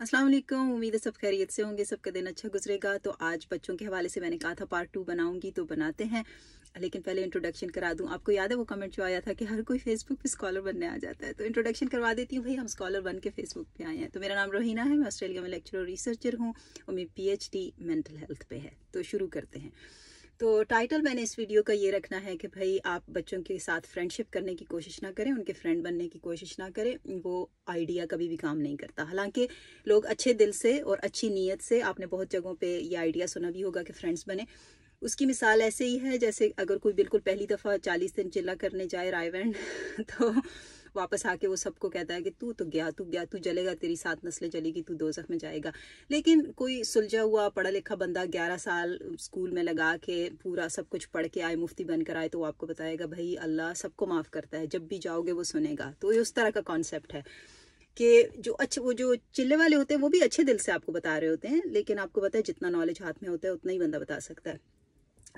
अस्सलाम वालेकुम। उम्मीद है सब खैरियत से होंगे, सबका दिन अच्छा गुजरेगा। तो आज बच्चों के हवाले से मैंने कहा था पार्ट 2 बनाऊंगी, तो बनाते हैं। लेकिन पहले इंट्रोडक्शन करा दूं। आपको याद है वो कमेंट जो आया था कि हर कोई फेसबुक पे स्कॉलर बनने आ जाता है, तो इंट्रोडक्शन करवा देती हूँ। भाई हम स्कॉलर बन के फेसबुक पे आए हैं। तो मेरा नाम रोहिना है, मैं ऑस्ट्रेलिया में लेक्चरर और रिसर्चर हूँ और मेरी PhD मेंटल हेल्थ पे है। तो शुरू करते हैं। तो टाइटल मैंने इस वीडियो का ये रखना है कि भाई आप बच्चों के साथ फ्रेंडशिप करने की कोशिश ना करें, उनके फ्रेंड बनने की कोशिश ना करें। वो आइडिया कभी भी काम नहीं करता। हालांकि लोग अच्छे दिल से और अच्छी नीयत से, आपने बहुत जगहों पे ये आइडिया सुना भी होगा कि फ्रेंड्स बने। उसकी मिसाल ऐसे ही है जैसे अगर कोई बिल्कुल पहली दफ़ा 40 दिन चिल्ला करने जाए रायवंड तो वापस आके वो सबको कहता है कि तू गया, तू जलेगा, तेरी 7 नस्लें जलेगी, तू दोज़ख में जाएगा। लेकिन कोई सुलझा हुआ पढ़ा लिखा बंदा 11 साल स्कूल में लगा के पूरा सब कुछ पढ़ के आए, मुफ्ती बनकर आए, तो वो आपको बताएगा भाई अल्लाह सबको माफ़ करता है, जब भी जाओगे वो सुनेगा। तो ये उस तरह का कॉन्सेप्ट है कि जो अच्छे, वो जो चिल्ले वाले होते हैं वो भी अच्छे दिल से आपको बता रहे होते हैं, लेकिन आपको पता है जितना नॉलेज हाथ में होता है उतना ही बंदा बता सकता है।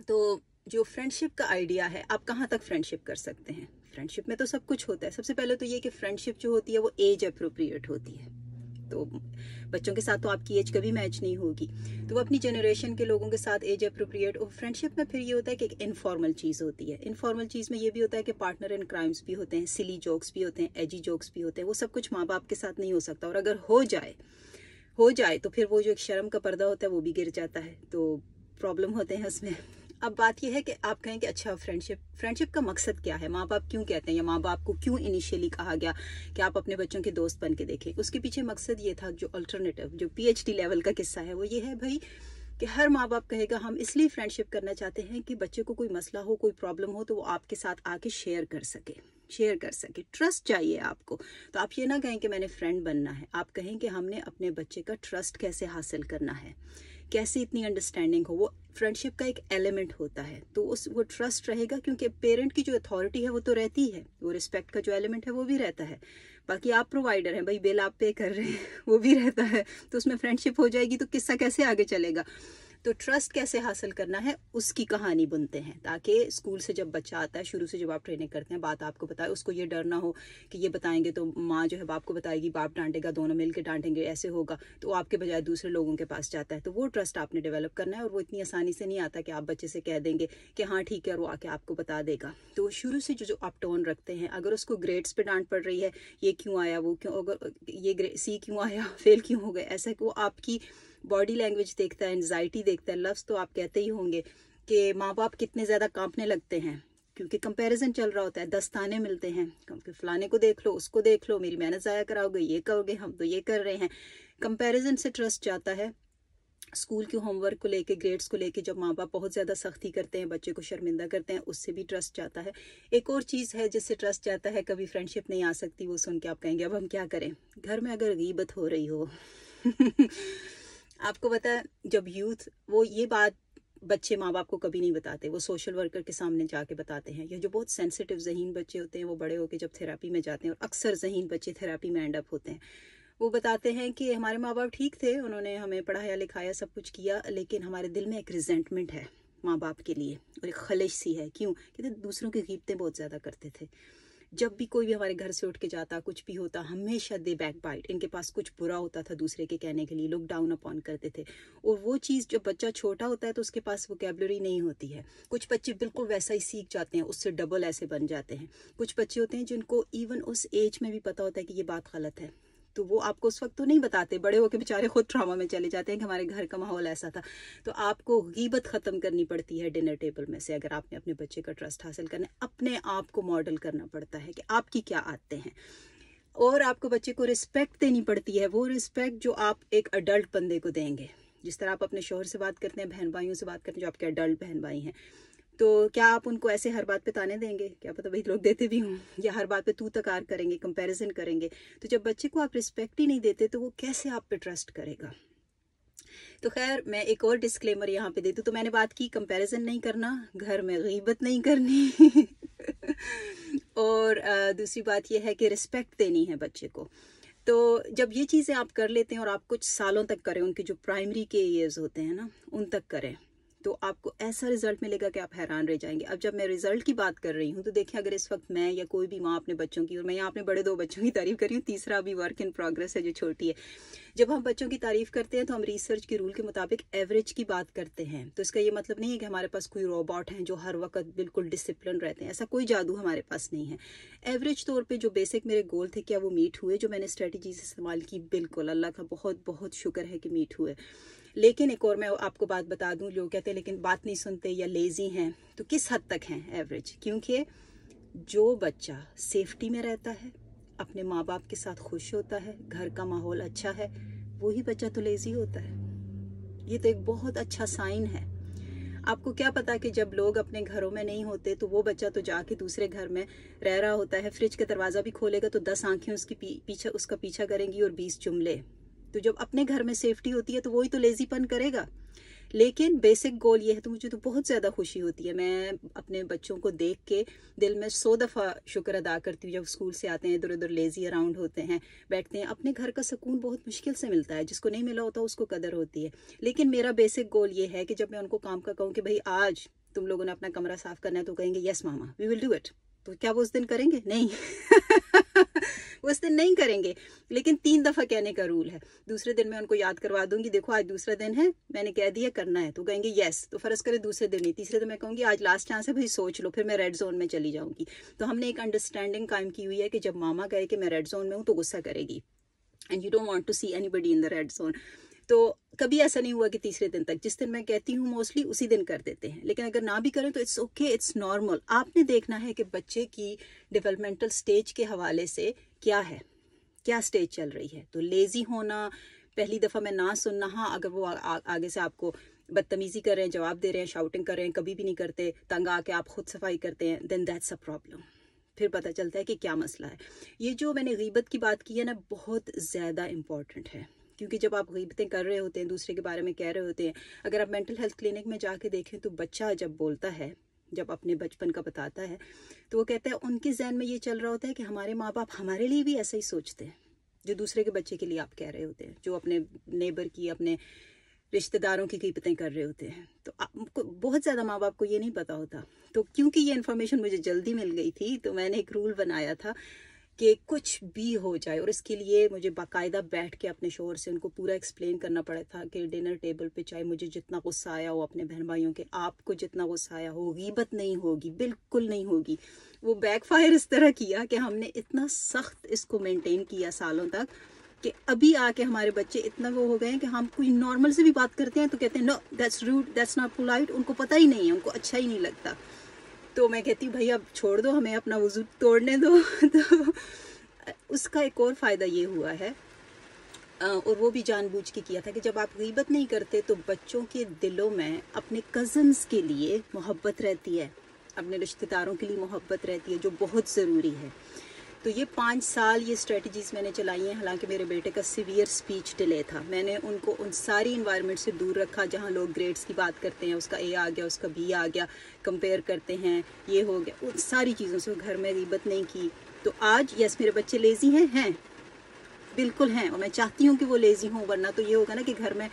तो जो फ्रेंडशिप का आइडिया है, आप कहाँ तक फ्रेंडशिप कर सकते हैं। फ्रेंडशिप में तो सब कुछ होता है। सबसे पहले तो ये कि फ्रेंडशिप जो होती है वो एज अप्रोप्रिएट होती है। तो बच्चों के साथ तो आपकी एज कभी मैच नहीं होगी, तो वो अपनी जनरेशन के लोगों के साथ एज अप्रोप्रिएट। और फ्रेंडशिप में फिर ये होता है कि एक इनफॉर्मल चीज़ होती है। इनफॉर्मल चीज़ में ये भी होता है कि पार्टनर इन क्राइम्स भी होते हैं, सिली जोक्स भी होते हैं, एजी जोक्स भी होते हैं। वो सब कुछ माँ बाप के साथ नहीं हो सकता, और अगर हो जाए तो फिर वो जो एक शर्म का पर्दा होता है वो भी गिर जाता है, तो प्रॉब्लम होते हैं उसमें। अब बात यह है कि आप कहें कि अच्छा फ्रेंडशिप का मकसद क्या है, माँ बाप क्यों कहते हैं, या माँ बाप को क्यों इनिशियली कहा गया कि आप अपने बच्चों के दोस्त बन के देखें। उसके पीछे मकसद ये था, जो अल्टरनेटिव, जो PhD लेवल का किस्सा है, वो ये है भाई कि हर माँ बाप कहेगा हम इसलिए फ्रेंडशिप करना चाहते हैं कि बच्चे को कोई मसला हो, कोई प्रॉब्लम हो, तो वो आपके साथ आके शेयर कर सके। ट्रस्ट चाहिए आपको। तो आप ये ना कहें कि मैंने फ्रेंड बनना है, आप कहें कि हमने अपने बच्चे का ट्रस्ट कैसे हासिल करना है, कैसे इतनी अंडरस्टैंडिंग हो। वो फ्रेंडशिप का एक एलिमेंट होता है, तो वो ट्रस्ट रहेगा, क्योंकि पेरेंट की जो अथॉरिटी है वो तो रहती है, वो रिस्पेक्ट का जो एलिमेंट है वो भी रहता है। बाकी आप प्रोवाइडर हैं भाई, बिल आप पे कर रहे हैं, वो भी रहता है। तो उसमें फ्रेंडशिप हो जाएगी तो किस्सा कैसे आगे चलेगा। तो ट्रस्ट कैसे हासिल करना है उसकी कहानी बुनते हैं, ताकि स्कूल से जब बच्चा आता है, शुरू से जब आप ट्रेनिंग करते हैं, बात आपको बताए, उसको ये डर ना हो कि ये बताएंगे तो माँ जो है बाप को बताएगी, बाप डांटेगा, दोनों मिलकर डांटेंगे, ऐसे होगा, तो आपके बजाय दूसरे लोगों के पास जाता है। तो वो ट्रस्ट आपने डेवलप करना है, और वो इतनी आसानी से नहीं आता कि आप बच्चे से कह देंगे कि हाँ ठीक है, और वो आके आपको बता देगा। तो शुरू से जो आप टोन रखते हैं, अगर उसको ग्रेड्स पे डांट पड़ रही है, ये क्यों आया, वो क्यों, अगर ये C क्यों आया, फेल क्यों हो गए, ऐसा कि वो आपकी बॉडी लैंग्वेज देखता है, एंजाइटी देखता है। लफ्ज़ तो आप कहते ही होंगे कि माँ बाप कितने ज़्यादा कांपने लगते हैं, क्योंकि कंपैरिजन चल रहा होता है, 10 ताने मिलते हैं, क्योंकि फलाने को देख लो, उसको देख लो, मेरी मेहनत ज़ाया कराओगे, ये करोगे, हम तो ये कर रहे हैं। कंपैरिजन से ट्रस्ट जाता है। स्कूल के होमवर्क को लेके, ग्रेड्स को लेके जब माँ बाप बहुत ज़्यादा सख्ती करते हैं, बच्चे को शर्मिंदा करते हैं, उससे भी ट्रस्ट जाता है। एक और चीज़ है जिससे ट्रस्ट जाता है, कभी फ्रेंडशिप नहीं आ सकती, वो सुन के आप कहेंगे अब हम क्या करें। घर में अगर गीबत हो रही हो आपको पता है, जब यूथ, वो ये बात बच्चे माँ बाप को कभी नहीं बताते, वो सोशल वर्कर के सामने जाके बताते हैं। ये जो बहुत सेंसिटिव जहीन बच्चे होते हैं, वो बड़े होके जब थेरेपी में जाते हैं, और अक्सर जहीन बच्चे थेरेपी में एंड अप होते हैं, वो बताते हैं कि हमारे माँ बाप ठीक थे, उन्होंने हमें पढ़ाया लिखाया, सब कुछ किया, लेकिन हमारे दिल में एक रिजेंटमेंट है माँ बाप के लिए, और एक खलिश सी है। क्यों? कहते दूसरों की गिबतें बहुत ज़्यादा करते थे। जब भी कोई भी हमारे घर से उठ के जाता, कुछ भी होता, हमेशा दे बैक बाइट, इनके पास कुछ बुरा होता था दूसरे के कहने के लिए, लुक डाउन अपॉन करते थे। और वो चीज़, जब बच्चा छोटा होता है तो उसके पास वोकेबलरी नहीं होती है। कुछ बच्चे बिल्कुल वैसा ही सीख जाते हैं, उससे डबल ऐसे बन जाते हैं। कुछ बच्चे होते हैं जिनको इवन उस एज में भी पता होता है कि ये बात गलत है, तो वो आपको उस वक्त तो नहीं बताते, बड़े होके बेचारे खुद ट्रॉमा में चले जाते हैं कि हमारे घर का माहौल ऐसा था। तो आपको गीबत ख़त्म करनी पड़ती है डिनर टेबल में से, अगर आपने अपने बच्चे का ट्रस्ट हासिल करना है। अपने आप को मॉडल करना पड़ता है कि आपकी क्या आदतें हैं, और आपको बच्चे को रिस्पेक्ट देनी पड़ती है, वो रिस्पेक्ट जो आप एक अडल्ट बंदे को देंगे। जिस तरह आप अपने शोहर से बात करते हैं, बहन भाइयों से बात करते हैं, जो आपके अडल्ट बहन भाई हैं, तो क्या आप उनको ऐसे हर बात पे ताने देंगे? क्या पता भाई लोग देते भी हों, या हर बात पे तू तकार करेंगे, कंपैरिजन करेंगे। तो जब बच्चे को आप रिस्पेक्ट ही नहीं देते, तो वो कैसे आप पे ट्रस्ट करेगा। तो खैर, मैं एक और डिस्क्लेमर यहाँ पे दे दूँ। तो मैंने बात की कंपैरिजन नहीं करना, घर में गीबत नहीं करनी और दूसरी बात यह है कि रिस्पेक्ट देनी है बच्चे को। तो जब ये चीज़ें आप कर लेते हैं, और आप कुछ सालों तक करें, उनके जो प्राइमरी के ईयर्स होते हैं ना, उन तक करें, तो आपको ऐसा रिजल्ट मिलेगा कि आप हैरान रह जाएंगे। अब जब मैं रिजल्ट की बात कर रही हूँ तो देखिए, अगर इस वक्त मैं या कोई भी माँ अपने बच्चों की, और मैं यहाँ अपने बड़े 2 बच्चों की तारीफ कर रही हूँ, तीसरा अभी वर्क इन प्रोग्रेस है जो छोटी है, जब हम बच्चों की तारीफ करते हैं तो हम रिसर्च के रूल के मुताबिक एवरेज की बात करते हैं। तो इसका ये मतलब नहीं है कि हमारे पास कोई रोबोट हैं जो हर वक्त बिल्कुल डिसिप्लिन रहते हैं, ऐसा कोई जादू हमारे पास नहीं है। एवरेज तौर पे जो बेसिक मेरे गोल थे, क्या वो मीट हुए? जो मैंने स्ट्रेटजीज इस्तेमाल की, बिल्कुल अल्लाह का बहुत बहुत शुक्र है कि मीट हुए। लेकिन एक और मैं आपको बात बता दूं, लोग कहते हैं लेकिन बात नहीं सुनते या लेजी हैं, तो किस हद तक हैं एवरेज? क्योंकि जो बच्चा सेफ्टी में रहता है, अपने माँ बाप के साथ खुश होता है, घर का माहौल अच्छा है, वही बच्चा तो लेजी होता है। ये तो एक बहुत अच्छा साइन है। आपको क्या पता कि जब लोग अपने घरों में नहीं होते तो वो बच्चा तो जाके दूसरे घर में रह रहा होता है, फ्रिज का दरवाजा भी खोलेगा तो 10 आंखें उसका पीछा करेंगी और 20 जुमले। तो जब अपने घर में सेफ्टी होती है तो वही तो लेजीपन करेगा। लेकिन बेसिक गोल ये है, तो मुझे तो बहुत ज़्यादा खुशी होती है। मैं अपने बच्चों को देख के दिल में 100 दफ़ा शुक्र अदा करती हूँ। जब स्कूल से आते हैं, इधर उधर लेजी अराउंड होते हैं, बैठते हैं, अपने घर का सुकून बहुत मुश्किल से मिलता है। जिसको नहीं मिला होता उसको कदर होती है। लेकिन मेरा बेसिक गोल ये है कि जब मैं उनको काम का कहूँ कि भाई आज तुम लोगों ने अपना कमरा साफ करना है, तो कहेंगे yes mama we will do it. तो क्या वो उस दिन करेंगे? नहीं वो उस दिन नहीं करेंगे। लेकिन 3 दफ़ा कहने का रूल है। दूसरे दिन मैं उनको याद करवा दूंगी, देखो आज दूसरा दिन है, मैंने कह दिया करना है, तो कहेंगे यस। तो फर्ज करे दूसरे दिन नहीं, तीसरे दिन मैं कहूँगी आज लास्ट चांस है भाई सोच लो, फिर मैं रेड जोन में चली जाऊंगी। तो हमने एक अंडरस्टैंडिंग कायम की हुई है कि जब मामा कहे कि मैं रेड जोन में हूँ तो गुस्सा करेगी, and you don't want to see anybody in the red zone. तो कभी ऐसा नहीं हुआ कि तीसरे दिन तक, जिस दिन मैं कहती हूँ मोस्टली उसी दिन कर देते हैं। लेकिन अगर ना भी करें तो इट्स ओके, इट्स नॉर्मल। आपने देखना है कि बच्चे की डेवलपमेंटल स्टेज के हवाले से क्या है, क्या स्टेज चल रही है। तो लेजी होना, पहली दफ़ा में ना सुनना, हाँ अगर वो आगे से आपको बदतमीजी कर रहे हैं, जवाब दे रहे हैं, शाउटिंग कर रहे हैं, कभी भी नहीं करते, तंग आके आप खुद सफाई करते हैं, देन दैट्स अ प्रॉब्लम। फिर पता चलता है कि क्या मसला है। ये जो मैंने गीबत की बात की है ना, बहुत ज़्यादा इम्पॉर्टेंट है। क्योंकि जब आप गीबतें कर रहे होते हैं, दूसरे के बारे में कह रहे होते हैं, अगर आप मेंटल हेल्थ क्लिनिक में जाके देखें तो बच्चा जब बोलता है, जब अपने बचपन का बताता है, तो वो कहता है उनके जहन में ये चल रहा होता है कि हमारे माँ बाप हमारे लिए भी ऐसा ही सोचते हैं जो दूसरे के बच्चे के लिए आप कह रहे होते हैं, जो अपने नेबर की, अपने रिश्तेदारों की गीबतें कर रहे होते हैं। तो आपको बहुत ज़्यादा माँ बाप को ये नहीं पता होता। तो क्योंकि ये इन्फॉर्मेशन मुझे जल्दी मिल गई थी, तो मैंने एक रूल बनाया था कि कुछ भी हो जाए, और इसके लिए मुझे बाकायदा बैठ के अपने शोहर से उनको पूरा एक्सप्लेन करना पड़ा था कि डिनर टेबल पे चाहे मुझे जितना गुस्सा आया हो अपने बहन भाइयों के, आपको जितना गुस्सा आया हो, गीबत नहीं होगी, बिल्कुल नहीं होगी। वो बैकफायर इस तरह किया कि हमने इतना सख्त इसको मेंटेन किया सालों तक कि अभी आके हमारे बच्चे इतना वो हो गए हैं कि हम कोई नॉर्मल से भी बात करते हैं तो कहते हैं no that's rude, that's not polite. उनको पता ही नहीं है, उनको अच्छा ही नहीं लगता। तो मैं कहती हूँ भाई अब छोड़ दो, हमें अपना वजू तोड़ने दो। तो उसका एक और फ़ायदा ये हुआ है, और वो भी जानबूझ के किया था, कि जब आप गीबत नहीं करते तो बच्चों के दिलों में अपने कज़न्स के लिए मोहब्बत रहती है, अपने रिश्तेदारों के लिए मोहब्बत रहती है, जो बहुत ज़रूरी है। तो ये 5 साल ये स्ट्रेटजीज़ मैंने चलाई हैं। हालांकि मेरे बेटे का सीवियर स्पीच डिले था, मैंने उनको उन सारी इन्वायरमेंट से दूर रखा जहाँ लोग ग्रेड्स की बात करते हैं, उसका ए आ गया, उसका बी आ गया, कंपेयर करते हैं, ये हो गया, उन सारी चीज़ों से घर में गीबत नहीं की। तो आज यस मेरे बच्चे लेजी हैं बिल्कुल हैं, और मैं चाहती हूँ कि वो लेजी हों, वरना तो ये होगा ना कि घर में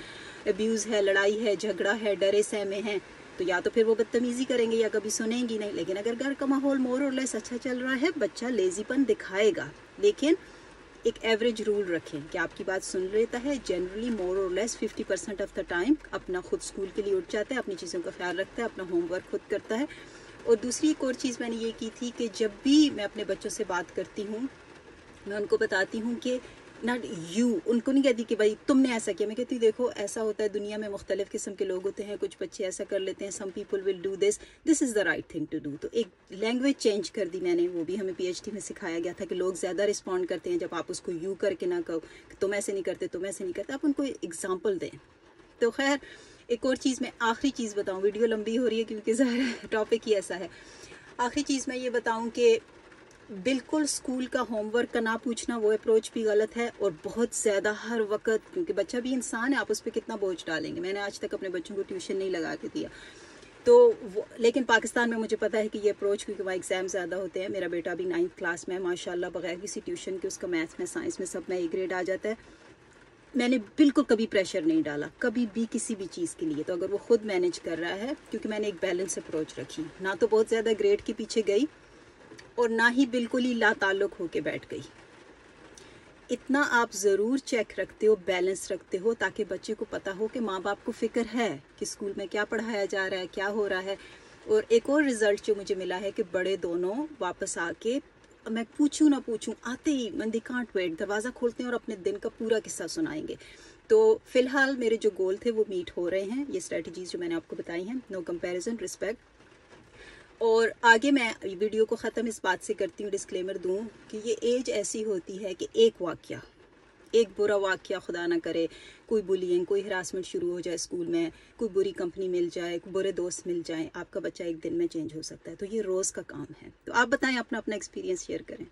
अब्यूज़ है, लड़ाई है, झगड़ा है, डरे सहमे हैं, तो या तो फिर वो बदतमीजी करेंगे या कभी सुनेंगी नहीं। लेकिन अगर घर का माहौल मोर और लेस अच्छा चल रहा है, बच्चा लेजीपन दिखाएगा। लेकिन एक एवरेज रूल रखें कि आपकी बात सुन लेता है, जनरली मोर और लेस 50% ऑफ द टाइम अपना खुद स्कूल के लिए उठ जाता है, अपनी चीज़ों का ख्याल रखता है, अपना होमवर्क खुद करता है। और दूसरी एक और चीज़ मैंने ये की थी कि जब भी मैं अपने बच्चों से बात करती हूँ, मैं उनको बताती हूँ कि नॉट यू, उनको नहीं कहती कि भाई तुमने ऐसा किया, मैं कहती हूँ देखो ऐसा होता है, दुनिया में मुख्तलिफ किस्म के लोग होते हैं, कुछ बच्चे ऐसा कर लेते हैं, some people will do this, this is the right thing to do. तो एक लैंग्वेज चेंज कर दी मैंने, वो भी हमें PhD में सिखाया गया था कि लोग ज़्यादा रिस्पॉन्ड करते हैं जब आप उसको यू करके ना कहो कि तुम ऐसे नहीं करते, तुम ऐसे नहीं करते, आप उनको एग्जाम्पल दें। तो खैर एक और चीज़, मैं आखिरी चीज़ बताऊँ, वीडियो लंबी हो रही है क्योंकि ज़ाहिर टॉपिक ही ऐसा है। आखिरी चीज़ मैं ये बताऊँ कि बिल्कुल स्कूल का होमवर्क का ना पूछना, वो अप्रोच भी गलत है। और बहुत ज़्यादा हर वक्त, क्योंकि बच्चा भी इंसान है, आप उस पर कितना बोझ डालेंगे। मैंने आज तक अपने बच्चों को ट्यूशन नहीं लगा के दिया, तो लेकिन पाकिस्तान में मुझे पता है कि ये अप्रोच, क्योंकि वहाँ एग्ज़ाम ज़्यादा होते हैं। मेरा बेटा भी 9th क्लास में है माशाल्लाह, बगैर किसी ट्यूशन के उसका मैथ्स में, साइंस में सब में A ग्रेड आ जाता है। मैंने बिल्कुल कभी प्रेशर नहीं डाला, कभी भी किसी भी चीज़ के लिए। तो अगर वो खुद मैनेज कर रहा है, क्योंकि मैंने एक बैलेंस अप्रोच रखी, ना तो बहुत ज़्यादा ग्रेड के पीछे गई और ना ही बिल्कुल ही लाताल्लुक होके बैठ गई। इतना आप ज़रूर चेक रखते हो, बैलेंस रखते हो, ताकि बच्चे को पता हो कि माँ बाप को फ़िक्र है कि स्कूल में क्या पढ़ाया जा रहा है, क्या हो रहा है। और एक और रिज़ल्ट जो मुझे मिला है कि बड़े दोनों वापस आके, मैं पूछूं ना पूछूं, आते ही when they can't wait, दरवाज़ा खोलते हैं और अपने दिन का पूरा किस्सा सुनाएंगे। तो फिलहाल मेरे जो गोल थे वो मीट हो रहे हैं। ये स्ट्रेटजीज जो मैंने आपको बताई हैं, नो कंपैरिजन, रिस्पेक्ट। और आगे मैं वीडियो को ख़त्म इस बात से करती हूँ, डिस्क्लेमर दूँ कि ये एज ऐसी होती है कि एक बुरा वाक़या, खुदा ना करे, कोई बुलिंग, कोई हरासमेंट शुरू हो जाए स्कूल में, कोई बुरी कंपनी मिल जाए, कोई बुरे दोस्त मिल जाए, आपका बच्चा एक दिन में चेंज हो सकता है। तो ये रोज़ का काम है। तो आप बताएं, अपना अपना एक्सपीरियंस शेयर करें।